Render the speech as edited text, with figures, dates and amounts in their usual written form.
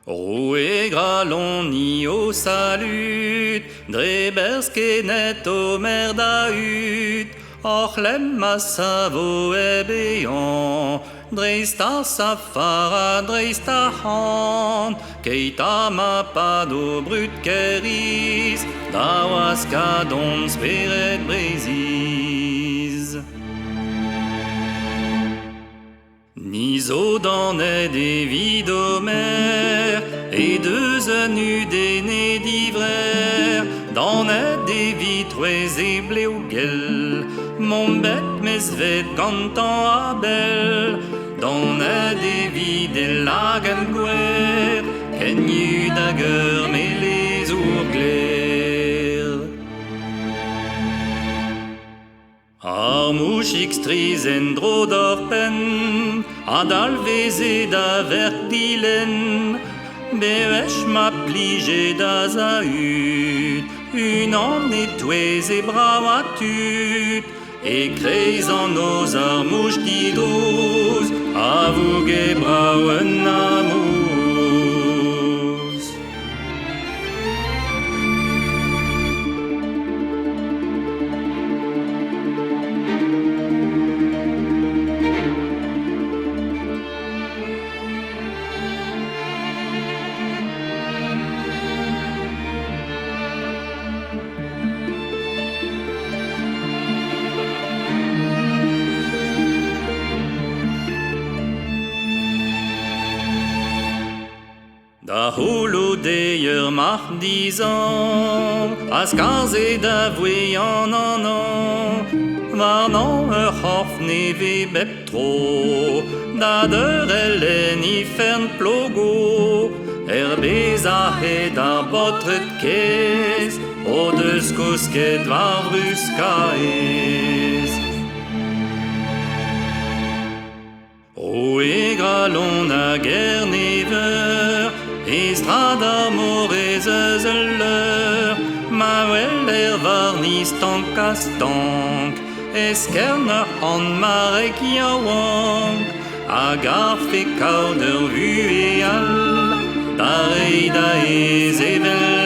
Roe gralon ni au salut, dre berskenet o mer da ut, oc'hlem ma savo e bean, dreista safara, dreista han, keita ma pad o brut keriz, da oas kadon speret breziz. Ni zo danet evit o mer, e deus un udenet divrer, danet evit ouez e bleo gel, mon bet mezvet gantan a bel, danet evit e lagen gwer, kennu da geur me les our gler. Ar mouchik striz en dro d'or pen, a dalveze da verk dilen, bewech ma plije da zahut, unan e touez e bravatut, e kreiz an oz ar mouch didouz, a voug e brao un amouz. Da holo d'eier mar dizan, a skarze da voean an an, warnan ur c'horf neve bep tro, da d'eur elen i fern plogo, bez a het ar botret kez, o deus kousket war bruskaez. O e gralon a ger neveur, e strad ar morez eus leur, ma wel varniz tank a stank, eskern ur c'hant marek yaouank, hag ar fe kaout ur vu e all, da reid a ez evel